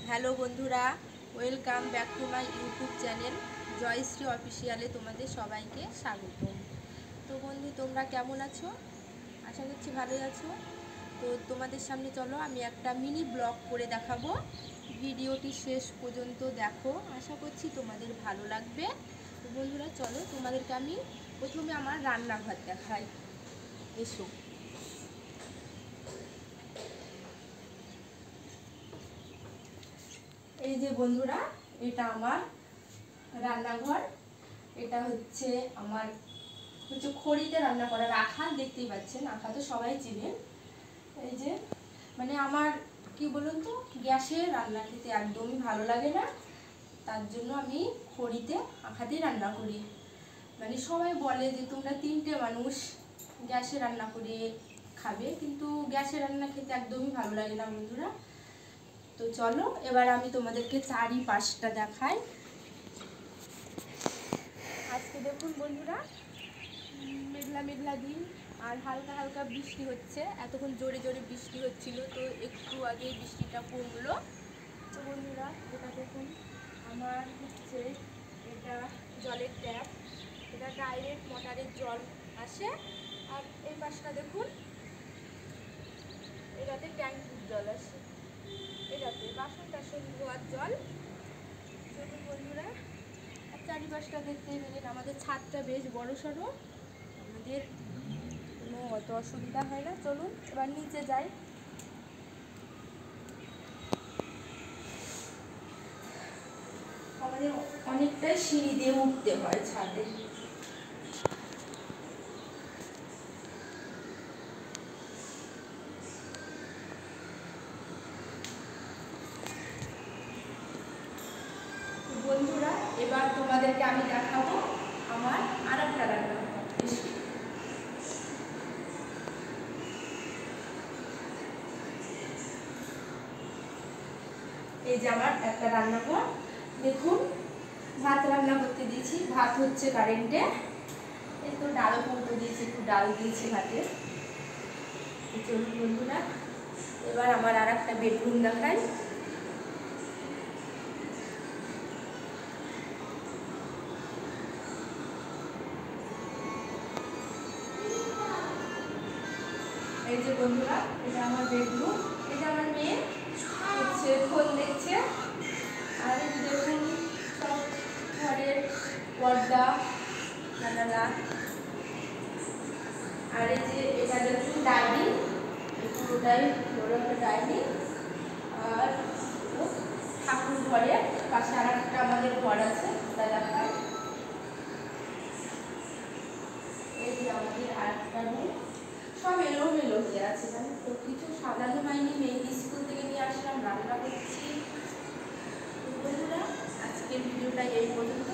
Hello বন্ধুরা, welcome back to my YouTube channel Joyshree অফিসিয়ালে তোমাদের সবাইকে স্বাগতম। তো বন্ধু, তোমরা কেমন আছো? আশা করছি ভালোই আছো। তো তোমাদের সামনে চলো আমি একটা মিনি ব্লগ করে দেখাবো। ভিডিওটি শেষ পর্যন্ত দেখো, আশা করছি তোমাদের ভালো লাগবে। তো বন্ধুরা চলো, তোমাদেরকে আমি প্রথমে আমার রান্নাঘর দেখাই। এসো। এই যে বন্ধুরা, এটা আমার রান্নাঘর। এটা হচ্ছে আমার খড়িতে রান্না করা রাখাল, দেখতেই পাচ্ছেন। রাখা তো সবাই চিনেন। এই যে মানে আমার কি বলুন তো, গ্যাসে রান্না খেতে একদমই ভালো লাগে না। তার জন্য আমি খড়িতে আখাতেই রান্না করি। মানে সবাই বলে যে তোমরা তিনটে মানুষ গ্যাসে রান্না করে খাবে, কিন্তু গ্যাসে রান্না খেতে একদমই ভালো লাগে না বন্ধুরা। তো চলো এবার আমি তোমাদেরকে চারিপাশটা দেখাই। আজকে দেখুন বন্ধুরা, মেঘলা মেঘলা দিন আর হালকা হালকা বৃষ্টি হচ্ছে। এতক্ষণ জোরে জোরে বৃষ্টি হচ্ছিল, তো একটু আগে বৃষ্টিটা কমলো। তো বন্ধুরা এটা দেখুন, আমার হচ্ছে এটা জলের ট্যাপ। এটা ডাইরেক্ট মোটরের জল আসে। আর এই পাশটা দেখুন, এটাতে ট্যাঙ্কির জল আসে। এটাতে বাসন টাসন ধোয়ার জল। দেখুন বন্ধুরা, আর চারিপাশটা দেখতে পেলেন। আমাদের ছাদটা বেশ বড় সড়ো, আমাদের কোনো অত অসুবিধা হয় না। চলুন এবার নিচে যাই। আমাদের অনেকটাই সিঁড়ি দিয়ে উঠতে হয় ছাদে। বন্ধুরা এবার তোমাদেরকে আমি দেখাবো আমার আর একটা রান্নাঘর। এই যে আমার একটা রান্নাঘর দেখুন, ভাত রান্না করতে দিয়েছি। ভাত হচ্ছে কারেন্টে। এই তো ডালও করতে দিয়েছি, একটু ডাল দিয়েছি ভাতে। চলুন বন্ধুরা এবার আমার আর একটা বেডরুম দেখাই। এই যে বন্ধুরা, এটা আমার বেডরুম। এটা আমার মেয়ে হচ্ছে ফোন দেখছে। আর এই দেখুন সব ঘরের পর্দা জানালা। আর এই যে এটা দেখুন ডাইনিং, পুরোটাই বড় একটা ডাইনিং। আর ঠাকুর ঘরের পাশে আর একটা আমাদের ঘর আছে, ওটা দেখায়। এই যে আমাদের আর একটা রুম, সব এলোমেলো হয়ে আছে জানেন তো, কিছু সাজানো হয়নি। মেয়ে স্কুল থেকে নিয়ে আসলাম, রান্না করছি। বন্ধুরা আজকের ভিডিওটা এই পর্যন্ত।